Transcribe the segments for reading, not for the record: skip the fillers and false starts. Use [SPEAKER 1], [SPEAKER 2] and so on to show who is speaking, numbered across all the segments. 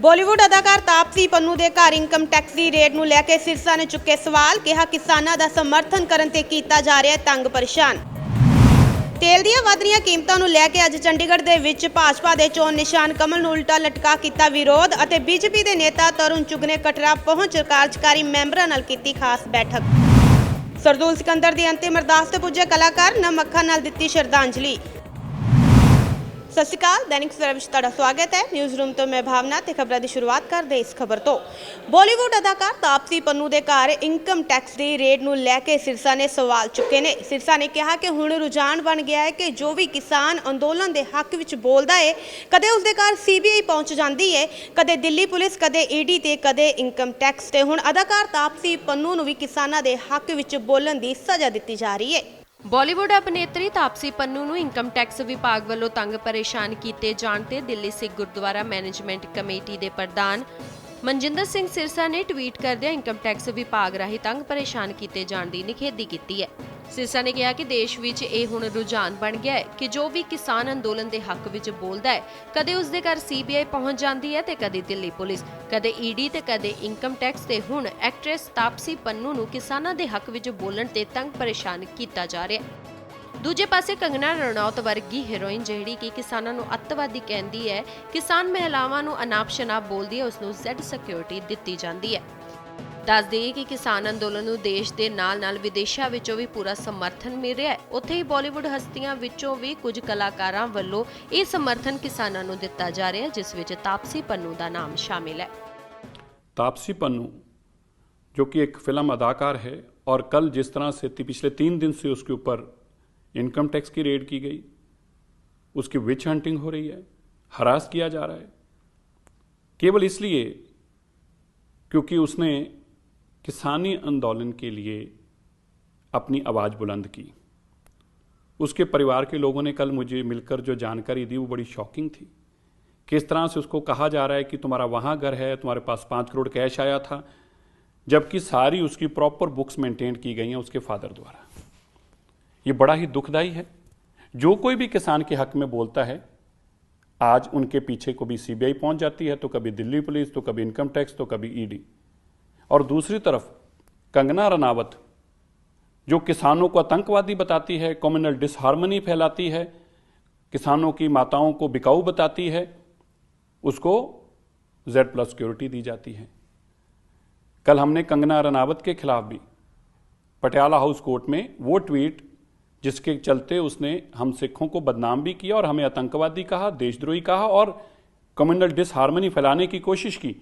[SPEAKER 1] बॉलीवुड अदाकार तापसी पन्नू के घर इनकम टैक्स की रेड ਨੂੰ ਲੈ ਕੇ ਸਿਰਸਾ ने चुके सवाल। कहा किसानों का समर्थन करने ते कीता जा रहा है तंग परेशान। तेल ਦੀਆਂ ਵਧ ਰਹੀਆਂ ਕੀਮਤਾਂ ਨੂੰ ਲੈ ਕੇ ਅੱਜ ਚੰਡੀਗੜ੍ਹ ਦੇ ਵਿੱਚ ਭਾਜਪਾ ਦੇ ਚੋਣ ਨਿਸ਼ਾਨ ਕਮਲ ਨੂੰ ਉਲਟਾ ਲਟਕਾ ਕੀਤਾ ਵਿਰੋਧ ਅਤੇ ਬੀਜੇਪੀ ਦੇ ਨੇਤਾ ਤਰੁਣ ਚੁਗ ਨੇ ਕਟਰਾ ਪਹੁੰਚ ਕਾਰਜਕਾਰੀ ਮੈਂਬਰਾਂ ਨਾਲ ਕੀਤੀ ਖਾਸ ਬੈਠਕ। ਸਰਦੂਲ ਸਿਕੰਦਰ ਦੀ ਅੰਤਿਮ ਅਰਦਾਸ ਤੇ ਪੁੱਜੇ ਕਲਾਕਾਰ ਨਮ ਅੱਖਾਂ ਨਾਲ ਦਿੱਤੀ ਸ਼ਰਧਾਂਜਲੀ। सत श्री अकाल, दैनिक सवेरा विच तुहाडा स्वागत है। न्यूज़ रूम तो मैं भावना ते खबरों की शुरुआत करते इस खबर तो। बॉलीवुड अदाकार तापसी पन्नू के घर इनकम टैक्स की रेड नूं लैके सिरसा ने सवाल चुके ने। सिरसा ने कहा कि हुण रुझान बन गया है कि जो भी किसान अंदोलन के हक विच बोलता है कदे उसके घर CBI पहुँच जाती है, कदे दिल्ली पुलिस, कदे ED ते कदे इनकम टैक्स ते हुण अदाकार तापसी पन्नू नूं भी किसानां दे हक विच बोलण दी सज़ा दित्ती जा रही है।
[SPEAKER 2] बॉलीवुड अभिनेत्री तापसी पन्नू ਨੂੰ ਇਨਕਮ ਟੈਕਸ ਵਿਭਾਗ ਵੱਲੋਂ ਤੰਗ ਪਰੇਸ਼ਾਨ ਕੀਤੇ ਜਾਣ ਤੇ ਦਿੱਲੀ ਸਿੱਖ ਗੁਰਦੁਆਰਾ ਮੈਨੇਜਮੈਂਟ ਕਮੇਟੀ ਦੇ ਪ੍ਰਧਾਨ ਮਨਜਿੰਦਰ ਸਿੰਘ ਸਿਰਸਾ ਨੇ ਟਵੀਟ ਕਰਦਿਆਂ ਇਨਕਮ ਟੈਕਸ ਵਿਭਾਗ ਰਾਹੀਂ ਤੰਗ ਪਰੇਸ਼ਾਨ ਕੀਤੇ ਜਾਣ ਦੀ ਨਿਖੇਧੀ ਕੀਤੀ ਹੈ। ਸਿਰਸਾ ਨੇ ਕਿਹਾ ਕਿ ਦੇਸ਼ ਵਿੱਚ ਇਹ ਹੁਣ ਰੁਝਾਨ ਬਣ ਗਿਆ ਹੈ ਕਿ ਜੋ ਵੀ ਕਿਸਾਨ ਅੰਦੋਲਨ ਦੇ ਹੱਕ ਵਿੱਚ ਬੋਲਦਾ ਹੈ ਕਦੇ ਉਸ ਦੇ ਘਰ CBI ਪਹੁੰਚ ਜਾਂਦੀ ਹੈ ਤੇ ਕਦੇ ਦਿੱਲੀ ਪੁਲਿਸ, ਕਦੇ ED ਤੇ ਕਦੇ ਇਨਕਮ ਟੈਕਸ ਤੇ ਹੁਣ ਐਕਟਰੈਸ ਤਾਪਸੀ ਪੰਨੂ ਨੂੰ ਕਿਸਾਨਾਂ ਦੇ ਹੱਕ ਵਿੱਚ ਬੋਲਣ ਤੇ ਤੰਗ ਪਰੇਸ਼ਾਨ ਕੀਤਾ ਜਾ ਰਿਹਾ ਹੈ। ਦੂਜੇ ਪਾਸੇ ਕੰਗਨਾ ਰਣੌਤ ਵਰਗੀ ਹੀਰੋਇਨ ਜਿਹੜੀ ਕਿ ਕਿਸਾਨਾਂ ਨੂੰ ਅੱਤਵਾਦੀ ਕਹਿੰਦੀ ਹੈ, ਕਿਸਾਨ ਮਹਿਲਾਵਾਂ ਨੂੰ ਅਨਾਪ ਸ਼ਨਾਪ ਬੋਲਦੀ ਹੈ, ਉਸ ਨੂੰ Z ਸਿਕਿਉਰਿਟੀ ਦਿੱਤੀ ਜਾਂਦੀ ਹੈ। ਦੱਸ ਦੇਈਏ ਕਿ ਕਿਸਾਨ ਅੰਦੋਲਨ ਨੂੰ ਦੇਸ਼ ਦੇ ਨਾਲ-ਨਾਲ ਵਿਦੇਸ਼ਾਂ ਵਿੱਚੋਂ ਵੀ ਪੂਰਾ ਸਮਰਥਨ ਮਿਲ ਰਿਹਾ ਹੈ। ਉੱਥੇ ਹੀ ਬਾਲੀਵੁੱਡ ਹਸਤੀਆਂ ਵਿੱਚੋਂ ਵੀ ਕੁਝ ਕਲਾਕਾਰਾਂ ਵੱਲੋਂ ਇਹ ਸਮਰਥਨ ਕਿਸਾਨਾਂ ਨੂੰ ਦਿੱਤਾ ਜਾ ਰਿਹਾ ਹੈ, ਜਿਸ ਵਿੱਚ ਤਾਪਸੀ ਪੰਨੂ ਦਾ ਨਾਮ शामिल है।
[SPEAKER 3] तापसी पन्नू जो कि एक फिल्म अदाकार है और कल जिस तरह से पिछले 3 दिन से उसके ऊपर इनकम टैक्स की रेड की गई, उसकी विच हंटिंग हो रही है, हरास किया जा रहा है, केवल इसलिए क्योंकि उसने किसानी आंदोलन के लिए अपनी आवाज़ बुलंद की। उसके परिवार के लोगों ने कल मुझे मिलकर जो जानकारी दी वो बड़ी शॉकिंग थी। किस तरह से उसको कहा जा रहा है कि तुम्हारा वहाँ घर है, तुम्हारे पास 5 करोड़ कैश आया था, जबकि सारी उसकी प्रॉपर बुक्स मेंटेन की गई हैं उसके फादर द्वारा। ये बड़ा ही दुखदाई है। जो कोई भी किसान के हक में बोलता है आज उनके पीछे कभी CBI पहुंच जाती है, तो कभी दिल्ली पुलिस, तो कभी इनकम टैक्स, तो कभी ED। और दूसरी तरफ कंगना रनावत जो किसानों को आतंकवादी बताती है, कम्युनल डिसहार्मनी फैलाती है, किसानों की माताओं को बिकाऊ बताती है, उसको Z+ सिक्योरिटी दी जाती है। कल हमने कंगना रनावत के खिलाफ भी पटियाला हाउस कोर्ट में वो ट्वीट जिसके चलते उसने हम सिखों को बदनाम भी किया और हमें आतंकवादी कहा, देशद्रोही कहा और कम्युनल डिसहार्मनी फैलाने की कोशिश की,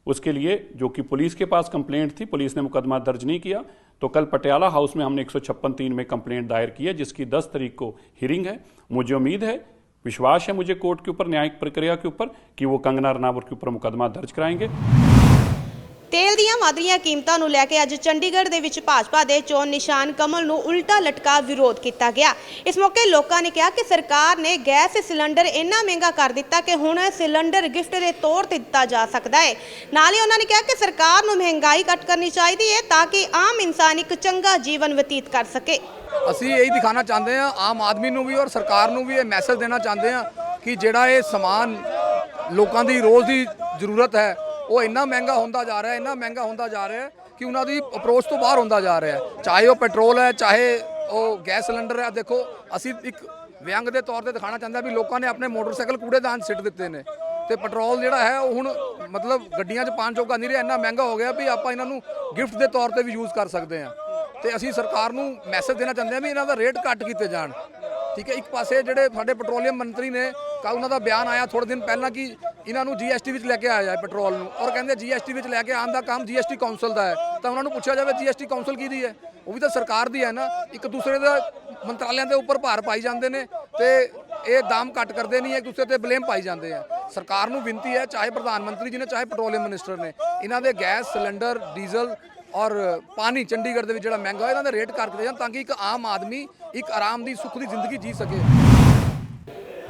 [SPEAKER 3] उसके लिए जो कि पुलिस के पास कंप्लेंट थी, पुलिस ने मुकदमा दर्ज नहीं किया। तो कल पटियाला हाउस में हमने 156(3) में कंप्लेंट दायर की है, जिसकी 10 तारीख को हियरिंग है। मुझे उम्मीद है, विश्वास है मुझे कोर्ट के ऊपर, न्यायिक प्रक्रिया के ऊपर, कि वो कंगना रनावत के ऊपर मुकदमा दर्ज कराएंगे।
[SPEAKER 1] तेल ਦੀਆਂ ਵਧ ਰਹੀਆਂ ਕੀਮਤਾਂ ਨੂੰ ਲੈ ਕੇ ਅੱਜ ਚੰਡੀਗੜ੍ਹ ਦੇ ਵਿੱਚ ਭਾਜਪਾ ਦੇ ਚੋਣ ਨਿਸ਼ਾਨ ਕਮਲ ਨੂੰ ਉਲਟਾ ਲਟਕਾ ਵਿਰੋਧ ਕੀਤਾ ਗਿਆ। ਇਸ ਮੌਕੇ ਲੋਕਾਂ ਨੇ ਕਿਹਾ ਕਿ ਸਰਕਾਰ ਨੇ ਗੈਸ ਸਿਲੰਡਰ ਇੰਨਾ ਮਹਿੰਗਾ ਕਰ ਦਿੱਤਾ ਕਿ ਹੁਣ ਸਿਲੰਡਰ ਗਿਫਟ ਦੇ ਤੌਰ ਤੇ ਦਿੱਤਾ ਜਾ ਸਕਦਾ ਹੈ। ਨਾਲ ਹੀ ਉਹਨਾਂ ਨੇ ਕਿਹਾ ਕਿ ਸਰਕਾਰ ਨੂੰ ਮਹਿੰਗਾਈ ਘੱਟ ਕਰਨੀ ਚਾਹੀਦੀ ਹੈ ਤਾਂ ਕਿ ਆਮ ਇਨਸਾਨ ਇੱਕ ਚੰਗਾ ਜੀਵਨ ਬਤੀਤ ਕਰ ਸਕੇ।
[SPEAKER 4] ਅਸੀਂ ਇਹੀ ਦਿਖਾਣਾ ਚਾਹੁੰਦੇ ਹਾਂ ਆਮ ਆਦਮੀ ਨੂੰ ਵੀ ਔਰ ਸਰਕਾਰ ਨੂੰ ਵੀ ਇਹ ਮੈਸੇਜ ਦੇਣਾ ਚਾਹੁੰਦੇ ਹਾਂ ਕਿ ਜਿਹੜਾ ਇਹ ਸਮਾਨ ਲੋਕਾਂ ਦੀ ਰੋਜ਼ ਦੀ ਜ਼ਰੂਰਤ ਹੈ ਉਹ ਇੰਨਾ ਮਹਿੰਗਾ ਹੁੰਦਾ ਜਾ ਰਿਹਾ ਹੈ, ਇੰਨਾ ਮਹਿੰਗਾ ਹੁੰਦਾ ਜਾ ਰਿਹਾ ਹੈ ਕਿ ਉਹਨਾਂ ਦੀ ਅਪਰੋਚ ਤੋਂ ਬਾਹਰ ਹੁੰਦਾ ਜਾ ਰਿਹਾ ਹੈ। ਚਾਹੇ ਉਹ ਪੈਟਰੋਲ ਹੈ, ਚਾਹੇ ਉਹ ਗੈਸ ਸਿਲੰਡਰ ਹੈ। ਦੇਖੋ ਅਸੀਂ ਇੱਕ ਵਿਅੰਗ ਦੇ ਤੌਰ ਤੇ ਦਿਖਾਣਾ ਚਾਹੁੰਦੇ ਵੀ ਲੋਕਾਂ ਨੇ ਆਪਣੇ ਮੋਟਰਸਾਈਕਲ ਕੂੜੇਦਾਨ ਸਿੱਟ ਦਿੱਤੇ ਨੇ ਤੇ ਪੈਟਰੋਲ ਜਿਹੜਾ ਹੈ ਉਹ ਹੁਣ ਮਤਲਬ ਗੱਡੀਆਂ 'ਚ ਪਾਣ ਜੋਗਾ ਨਹੀਂ ਰਿਹਾ, ਇੰਨਾ ਮਹਿੰਗਾ ਹੋ ਗਿਆ ਵੀ ਆਪਾਂ ਇਹਨਾਂ ਨੂੰ ਗਿਫਟ ਦੇ ਤੌਰ ਤੇ ਵੀ ਯੂਜ਼ ਕਰ ਸਕਦੇ ਹਾਂ। ਤੇ ਅਸੀਂ ਸਰਕਾਰ ਨੂੰ ਮੈਸੇਜ ਦੇਣਾ ਚਾਹੁੰਦੇ ਹਾਂ ਵੀ ਇਹਨਾਂ ਦਾ ਰੇਟ ਘੱਟ ਕੀਤੇ ਜਾਣ। ਠੀਕ ਹੈ, ਇੱਕ ਪਾਸੇ ਜਿਹੜੇ ਸਾਡੇ ਪੈਟਰੋਲੀਅਮ ਮੰਤਰੀ ਨੇ ਕੱਲ੍ਹ ਉਹਨਾਂ ਦਾ ਬਿਆਨ ਆਇਆ ਥੋੜ੍ਹੇ ਦਿਨ ਪਹਿਲਾਂ ਕਿ ਇਹਨਾਂ ਨੂੰ GST ਵਿੱਚ ਲੈ ਕੇ ਆਇਆ ਜਾਏ ਪੈਟਰੋਲ ਨੂੰ, ਔਰ ਕਹਿੰਦੇ GST ਵਿੱਚ ਲੈ ਕੇ ਆਉਣ ਦਾ ਕੰਮ GST ਕਾਉਂਸਲ ਦਾ ਹੈ। ਤਾਂ ਉਹਨਾਂ ਨੂੰ ਪੁੱਛਿਆ ਜਾਵੇ GST ਕਾਉਂਸਲ ਕਿਹਦੀ ਹੈ? ਉਹ ਵੀ ਤਾਂ ਸਰਕਾਰ ਦੀ ਹੈ ਨਾ। ਇੱਕ ਦੂਸਰੇ ਦੇ ਮੰਤਰਾਲਿਆਂ ਦੇ ਉੱਪਰ ਭਾਰ ਪਾਈ ਜਾਂਦੇ ਨੇ ਤੇ ਇਹ ਦਾਮ ਘੱਟ ਕਰਦੇ ਨਹੀਂ, ਇੱਕ ਦੂਸਰੇ ਤੇ ਬਲੇਮ ਪਾਈ ਜਾਂਦੇ ਆ। ਸਰਕਾਰ ਨੂੰ ਬੇਨਤੀ ਹੈ, ਚਾਹੇ ਪ੍ਰਧਾਨ ਮੰਤਰੀ ਜੀ ਨੇ, ਚਾਹੇ ਪੈਟਰੋਲੀਅਮ ਮਿਨਿਸਟਰ ਨੇ, ਇਹਨਾਂ ਦੇ ਗੈਸ ਸਿਲੰਡਰ, ਡੀਜ਼ਲ और पानी चंडीगढ़ के जो महंगा है इन्होंने रेट कर दिए जान ताकि एक आम आदमी एक आराम की सुख की जिंदगी जी सके।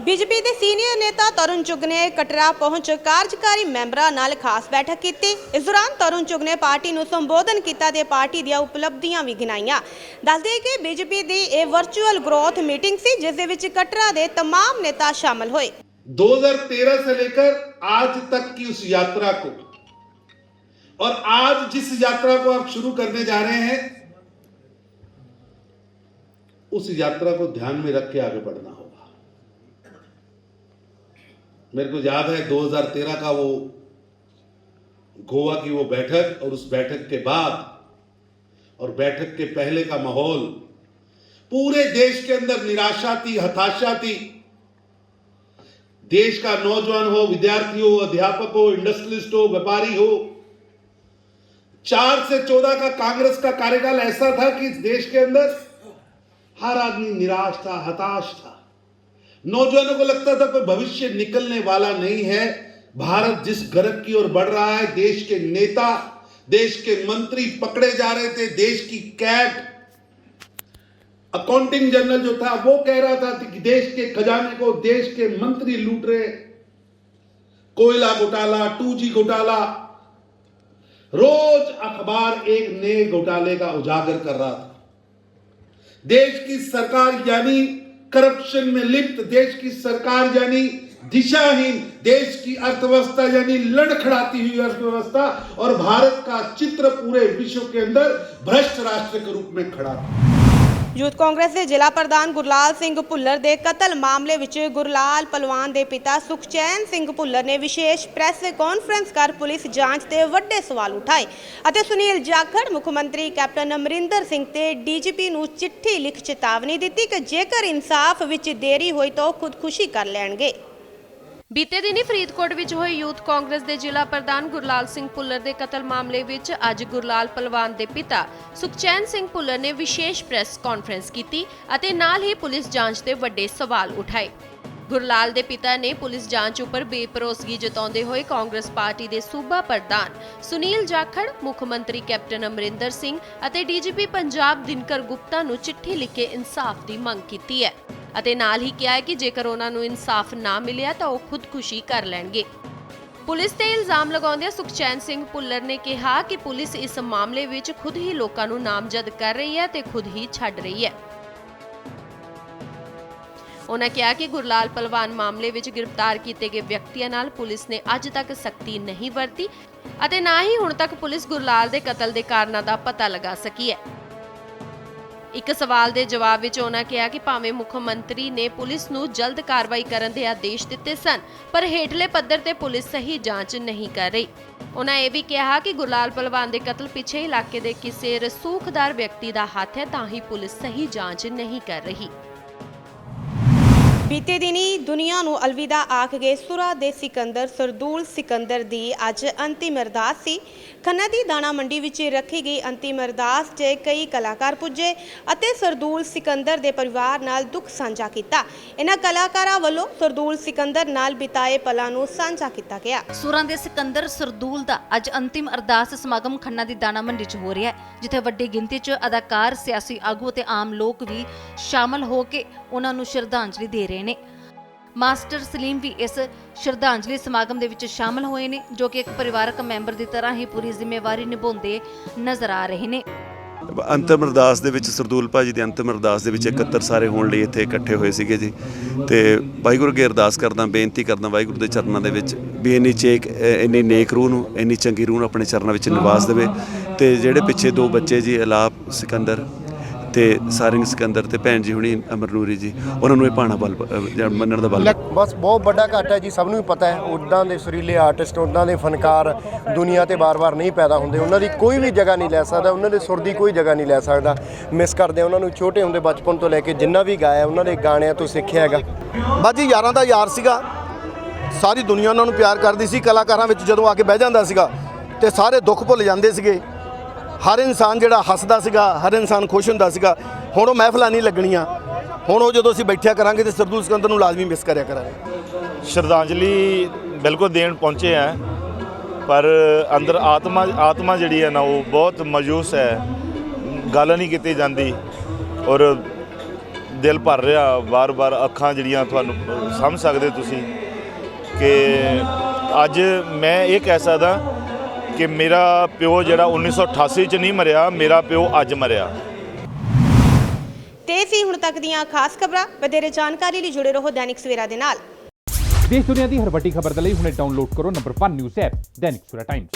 [SPEAKER 1] बीजेपी के सीनियर नेता तरुण चुग ने कटरा पहुंच कार्यकारी मैंबरों नाल खास बैठक की। इस दौरान तरुण चुग ने पार्टी को संबोधन किया ते पार्टी दी उपलब्धियां भी गिनाईयां। दस दे कि बीजेपी की यह वर्चुअल ग्रोथ मीटिंग सी जिस दे विच कटरा के तमाम नेता शामिल होए।
[SPEAKER 5] 2013 से लेकर आज तक की उस यात्रा को और आज जिस यात्रा को आप शुरू करने जा रहे हैं, उस यात्रा को ध्यान में रख के आगे बढ़ना होगा। मेरे को याद है 2013 का वो गोवा की वो बैठक और उस बैठक के बाद और बैठक के पहले का माहौल, पूरे देश के अंदर निराशा थी, हताशा थी। देश का नौजवान हो, विद्यार्थी हो, अध्यापक हो, इंडस्ट्रियलिस्ट हो, व्यापारी हो, 4 से 14 का कांग्रेस का कार्यकाल ऐसा था कि इस देश के अंदर हर आदमी निराश था, हताश था। नौजवानों को लगता था कोई भविष्य निकलने वाला नहीं है। भारत जिस गरज की ओर बढ़ रहा है, देश के नेता, देश के मंत्री पकड़े जा रहे थे, देश की कैग, अकाउंटिंग जनरल जो था वो कह रहा था कि देश के खजाने को देश के मंत्री लूट रहे। कोयला घोटाला, 2G घोटाला, रोज अखबार एक नए घोटाले का उजागर कर रहा था। देश की सरकार यानी करप्शन में लिप्त, देश की सरकार यानी दिशाहीन, देश की अर्थव्यवस्था यानी लड़खड़ाती हुई अर्थव्यवस्था, और भारत का चित्र पूरे विश्व के अंदर भ्रष्ट राष्ट्र के रूप में खड़ा था।
[SPEAKER 1] ਯੂਥ ਕਾਂਗਰਸ ਦੇ ਜ਼ਿਲ੍ਹਾ ਪ੍ਰਧਾਨ ਗੁਰਲਾਲ ਸਿੰਘ ਭੁੱਲਰ ਦੇ ਕਤਲ ਮਾਮਲੇ ਵਿੱਚ ਗੁਰਲਾਲ ਪਹਿਲਵਾਨ ਦੇ ਪਿਤਾ ਸੁਖਚੈਨ ਸਿੰਘ ਭੁੱਲਰ ਨੇ ਵਿਸ਼ੇਸ਼ ਪ੍ਰੈਸ ਕਾਨਫਰੰਸ ਕਰ ਪੁਲਿਸ ਜਾਂਚ ਤੇ ਵੱਡੇ ਸਵਾਲ ਉਠਾਏ ਅਤੇ ਸੁਨੀਲ ਜਾਖੜ, ਮੁੱਖ ਮੰਤਰੀ ਕੈਪਟਨ ਅਮਰਿੰਦਰ ਸਿੰਘ ਤੇ ਡੀਜੀਪੀ ਨੂੰ ਚਿੱਠੀ ਲਿਖ ਚੇਤਾਵਨੀ ਦਿੱਤੀ ਕਿ ਜੇਕਰ ਇਨਸਾਫ ਵਿੱਚ ਦੇਰੀ ਹੋਈ ਤਾਂ ਉਹ ਖੁਦਕੁਸ਼ੀ ਕਰ ਲੈਣਗੇ।
[SPEAKER 2] ਬੀਤੇ ਦਿਨੀ ਫਰੀਦਕੋਟ ਵਿੱਚ ਹੋਏ ਯੂਥ ਕਾਂਗਰਸ ਦੇ ਜ਼ਿਲ੍ਹਾ ਪ੍ਰਧਾਨ ਗੁਰਲਾਲ ਸਿੰਘ ਭੁੱਲਰ ਦੇ ਕਤਲ ਮਾਮਲੇ ਵਿੱਚ ਅੱਜ ਗੁਰਲਾਲ ਪਹਿਲਵਾਨ ਦੇ ਪਿਤਾ ਸੁਖਚੈਨ ਸਿੰਘ ਭੁੱਲਰ ਨੇ ਵਿਸ਼ੇਸ਼ ਪ੍ਰੈਸ ਕਾਨਫਰੰਸ ਕੀਤੀ ਅਤੇ ਨਾਲ ਹੀ ਪੁਲਿਸ ਜਾਂਚ ਤੇ ਵੱਡੇ ਸਵਾਲ ਉਠਾਏ। ਗੁਰਲਾਲ ਦੇ ਪਿਤਾ ਨੇ ਪੁਲਿਸ ਜਾਂਚ ਉੱਪਰ ਬੇਭਰੋਸਗੀ ਜਤਾਉਂਦੇ ਹੋਏ ਕਾਂਗਰਸ ਪਾਰਟੀ ਦੇ ਸੂਬਾ ਪ੍ਰਧਾਨ ਸੁਨੀਲ ਜਾਖੜ, ਮੁੱਖ ਮੰਤਰੀ ਕੈਪਟਨ ਅਮਰਿੰਦਰ ਸਿੰਘ ਅਤੇ ਡੀਜੀਪੀ ਪੰਜਾਬ ਦਿਨਕਰ ਗੁਪਤਾ ਨੂੰ ਚਿੱਠੀ ਲਿਖ ਕੇ ਇਨਸਾਫ ਦੀ ਮੰਗ ਕੀਤੀ ਹੈ ਅਤੇ ਨਾਲ ਹੀ ਕਿਹਾ ਹੈ ਕਿ ਜੇਕਰ ਉਹਨਾਂ ਨੂੰ ਇਨਸਾਫ ਨਾ ਮਿਲਿਆ ਤਾਂ ਉਹ ਖੁਦਕੁਸ਼ੀ ਕਰ ਲੈਣਗੇ। ਪੁਲਿਸ ਤੇ ਇਲਜ਼ਾਮ ਲਗਾਉਂਦਿਆਂ ਸੁਖਚੈਨ ਸਿੰਘ ਭੁੱਲਰ ਨੇ ਕਿਹਾ ਕਿ ਪੁਲਿਸ ਇਸ ਮਾਮਲੇ ਵਿੱਚ ਖੁਦ ਹੀ ਲੋਕਾਂ ਨੂੰ ਨਾਮਜ਼ਦ ਕਰ ਰਹੀ ਹੈ ਤੇ ਖੁਦ ਹੀ ਛੱਡ ਰਹੀ ਹੈ। ਉਹਨਾਂ ਕਿਹਾ ਕਿ ਗੁਰਲਾਲ ਪਹਿਲਵਾਨ ਮਾਮਲੇ ਵਿੱਚ ਗ੍ਰਿਫਤਾਰ ਕੀਤੇ ਗਏ ਵਿਅਕਤੀਆਂ ਨਾਲ ਪੁਲਿਸ ਨੇ ਅੱਜ ਤੱਕ ਸਖਤੀ ਨਹੀਂ ਵਰਤੀ ਅਤੇ ਨਾ ਹੀ ਹੁਣ ਤੱਕ ਪੁਲਿਸ ਗੁਰਲਾਲ ਦੇ ਕਤਲ ਦੇ ਕਾਰਨਾਂ ਦਾ ਪਤਾ ਲਗਾ ਸਕੀ ਹੈ। ਇੱਕ ਸਵਾਲ ਦੇ ਜਵਾਬ ਵਿੱਚ ਉਹਨਾਂ ਕਿਹਾ ਕਿ ਭਾਵੇਂ ਮੁੱਖ ਮੰਤਰੀ ਨੇ ਪੁਲਿਸ ਨੂੰ ਜਲਦ ਕਾਰਵਾਈ ਕਰਨ ਦੇ ਆਦੇਸ਼ ਦਿੱਤੇ ਸਨ, ਪਰ ਹੇਠਲੇ ਪੱਧਰ ਤੇ ਪੁਲਿਸ ਸਹੀ ਜਾਂਚ ਨਹੀਂ ਕਰ ਰਹੀ। ਉਹਨਾਂ ਇਹ ਵੀ ਕਿਹਾ ਕਿ ਗੁਰਲਾਲ ਪਹਿਲਵਾਨ ਦੇ ਕਤਲ ਪਿੱਛੇ ਇਲਾਕੇ ਦੇ ਕਿਸੇ ਰਸੂਖਦਾਰ ਵਿਅਕਤੀ ਦਾ ਹੱਥ ਹੈ, ਤਾਂ ਹੀ ਪੁਲਿਸ ਸਹੀ ਜਾਂਚ ਨਹੀਂ ਕਰ ਰਹੀ।
[SPEAKER 1] ਬੀਤੇ ਦਿਨੀ ਦੁਨੀਆ ਨੂੰ ਅਲਵਿਦਾ ਆਖ ਗਏ ਸੁਰਾ ਦੇ ਸਿਕੰਦਰ ਸਰਦੂਲ ਸਿਕੰਦਰ ਦੀ ਅੱਜ ਅੰਤਿਮ ਅਰਦਾਸ ਸੀ। ਖੰਨਾ ਦੀ ਦਾਣਾ ਮੰਡੀ ਵਿੱਚ ਰੱਖੀ ਗਈ ਅੰਤਿਮ ਅਰਦਾਸ 'ਚ ਕਈ ਕਲਾਕਾਰ ਪੁੱਜੇ ਅਤੇ ਸਰਦੂਲ ਸਿਕੰਦਰ ਦੇ ਪਰਿਵਾਰ ਨਾਲ ਦੁੱਖ ਸਾਂਝਾ ਕੀਤਾ। ਇਹਨਾਂ ਕਲਾਕਾਰਾਂ ਵੱਲੋਂ ਸਰਦੂਲ ਸਿਕੰਦਰ ਨਾਲ ਬਿਤਾਏ ਪਲਾਂ ਨੂੰ ਸਾਂਝਾ ਕੀਤਾ ਗਿਆ।
[SPEAKER 6] ਸੁਰਾਂ ਦੇ ਸਿਕੰਦਰ ਸਰਦੂਲ ਦਾ ਅੱਜ ਅੰਤਿਮ ਅਰਦਾਸ ਸਮਾਗਮ ਖੰਨਾ ਦੀ ਦਾਣਾ ਮੰਡੀ 'ਚ ਹੋ ਰਿਹਾ ਹੈ, ਜਿੱਥੇ ਵੱਡੀ ਗਿਣਤੀ 'ਚ ਅਦਾਕਾਰ, ਸਿਆਸੀ ਆਗੂ ਅਤੇ ਆਮ ਲੋਕ ਵੀ ਸ਼ਾਮਲ ਹੋ ਕੇ ਉਹਨਾਂ ਨੂੰ ਸ਼ਰਧਾਂਜਲੀ ਦੇ ਰਹੇ ਨੇ। ਮਾਸਟਰ ਸਲੀਮ ਵੀ ਇਸ ਸ਼ਰਧਾਂਜਲੀ ਸਮਾਗਮ ਦੇ ਵਿੱਚ ਸ਼ਾਮਲ ਹੋਏ ਨੇ, ਜੋ ਕਿ ਇੱਕ ਪਰਿਵਾਰਕ ਮੈਂਬਰ ਦੀ ਤਰ੍ਹਾਂ ਹੀ ਪੂਰੀ ਜ਼ਿੰਮੇਵਾਰੀ ਨਿਭਾਉਂਦੇ ਨਜ਼ਰ ਆ ਰਹੇ ਨੇ।
[SPEAKER 7] ਅੰਤਿਮ ਅਰਦਾਸ ਦੇ ਵਿੱਚ ਸਰਦੂਲ ਭਾਜੀ ਦੀ ਅੰਤਿਮ ਅਰਦਾਸ ਦੇ ਵਿੱਚ 71 ਸਾਰੇ ਹੋਣ ਲਈ ਇੱਥੇ ਇਕੱਠੇ ਹੋਏ ਸੀਗੇ ਜੀ, ਤੇ ਵਾਹਿਗੁਰੂ ਅੱਗੇ ਅਰਦਾਸ ਕਰਦਾ, ਬੇਨਤੀ ਕਰਦਾ ਵਾਹਿਗੁਰੂ ਦੇ ਚਰਨਾਂ ਦੇ ਵਿੱਚ ਵੀ ਇੰਨੀ ਨੇਕ ਰੂਹ ਨੂੰ, ਇੰਨੀ ਚੰਗੀ ਰੂਹ ਨੂੰ ਆਪਣੇ ਚਰਨਾਂ ਵਿੱਚ ਨਿਵਾਸ ਦੇਵੇ। ਤੇ ਜਿਹੜੇ ਪਿੱਛੇ 2 ਬੱਚੇ ਜੀ, ਅਲਾਪ ਸਿਕੰਦਰ ਤੇ ਸਾਰਿੰਗ ਸਿਕੰਦਰ ਤੇ ਭੈਣ ਜੀ ਹੁਣੀ ਅਮਰਨੂਰੀ ਜੀ, ਉਹਨਾਂ ਨੂੰ ਇਹ ਭਾਣਾ ਬਲ ਮੰਨਣ ਦਾ ਬਲ
[SPEAKER 8] ਬਸ ਬਹੁਤ ਵੱਡਾ ਘਾਟਾ ਹੈ ਜੀ। ਸਭ ਨੂੰ ਵੀ ਪਤਾ ਹੈ ਉੱਦਾਂ ਦੇ ਸੁਰੀਲੇ ਆਰਟਿਸਟ, ਉੱਦਾਂ ਦੇ ਫਨਕਾਰ ਦੁਨੀਆ ਤੇ ਵਾਰ-ਵਾਰ ਨਹੀਂ ਪੈਦਾ ਹੁੰਦੇ। ਉਹਨਾਂ ਦੀ ਕੋਈ ਵੀ ਜਗ੍ਹਾ ਨਹੀਂ ਲੈ ਸਕਦਾ, ਉਹਨਾਂ ਦੇ ਸੁਰ ਦੀ ਕੋਈ ਜਗ੍ਹਾ ਨਹੀਂ ਲੈ ਸਕਦਾ। ਮਿਸ ਕਰਦੇ ਉਹਨਾਂ ਨੂੰ, ਛੋਟੇ ਹੁੰਦੇ ਬਚਪਨ ਤੋਂ ਲੈ ਕੇ ਜਿੰਨਾ ਵੀ ਗਾਇਆ ਉਹਨਾਂ ਦੇ ਗਾਣਿਆਂ ਤੋਂ ਸਿੱਖਿਆ ਹੈਗਾ।
[SPEAKER 9] ਬਾਜੀ ਯਾਰਾਂ ਦਾ ਯਾਰ ਸੀਗਾ, ਸਾਰੀ ਦੁਨੀਆ ਉਹਨਾਂ ਨੂੰ ਪਿਆਰ ਕਰਦੀ ਸੀ। ਕਲਾਕਾਰਾਂ ਵਿੱਚ ਜਦੋਂ ਆ ਕੇ ਬਹਿ ਜਾਂਦਾ ਸੀਗਾ ਤੇ ਸਾਰੇ ਦੁੱਖ ਭੁੱਲ ਜਾਂਦੇ ਸੀਗੇ। ਹਰ ਇਨਸਾਨ ਜਿਹੜਾ ਹੱਸਦਾ ਸੀਗਾ, ਹਰ ਇਨਸਾਨ ਖੁਸ਼ ਹੁੰਦਾ ਸੀਗਾ। ਹੁਣ ਉਹ ਮਹਿਫਲਾਂ ਨਹੀਂ ਲੱਗਣੀਆਂ, ਹੁਣ ਉਹ ਜਦੋਂ ਅਸੀਂ ਬੈਠਿਆ ਕਰਾਂਗੇ ਤੇ ਸਰਦੂਲ ਸਿਕੰਦਰ ਨੂੰ ਲਾਜ਼ਮੀ ਮਿਸ ਕਰਿਆ ਕਰਾਂਗੇ।
[SPEAKER 10] ਸ਼ਰਧਾਂਜਲੀ ਬਿਲਕੁਲ ਦੇਣ ਪਹੁੰਚੇ ਆ, ਪਰ ਅੰਦਰ ਆਤਮਾ ਜਿਹੜੀ ਹੈ ਨਾ ਉਹ ਬਹੁਤ ਮਾਯੂਸ ਹੈ। ਗੱਲ ਨਹੀਂ ਕੀਤੀ ਜਾਂਦੀ ਔਰ ਦਿਲ ਭਰ ਰਿਹਾ ਵਾਰ-ਵਾਰ। ਅੱਖਾਂ ਜਿਹੜੀਆਂ ਤੁਹਾਨੂੰ ਸਮਝ ਸਕਦੇ ਤੁਸੀਂ ਕਿ ਅੱਜ ਮੈਂ ਇਹ ਕਹਿ ਸਕਦਾ ਕਿ ਮੇਰਾ ਪਿਓ ਜਿਹੜਾ 1988 'ਚ ਨਹੀਂ ਮਰਿਆ, ਮੇਰਾ ਪਿਓ ਅੱਜ ਮਰਿਆ।
[SPEAKER 1] ਤੇ ਸੀ ਹੁਣ ਤੱਕ ਦੀਆਂ ਖਾਸ ਖਬਰਾਂ। ਵਧੇਰੇ ਜਾਣਕਾਰੀ ਲਈ ਜੁੜੇ ਰਹੋ ਦੈਨਿਕ ਸਵੇਰਾ ਦੇ ਨਾਲ।
[SPEAKER 11] ਦੇਸ਼ ਦੁਨੀਆ ਦੀ ਹਰ ਵੱਡੀ ਖਬਰ ਦੇ ਲਈ ਹੁਣੇ ਡਾਊਨਲੋਡ ਕਰੋ number 1 news app Dainik Savera Times.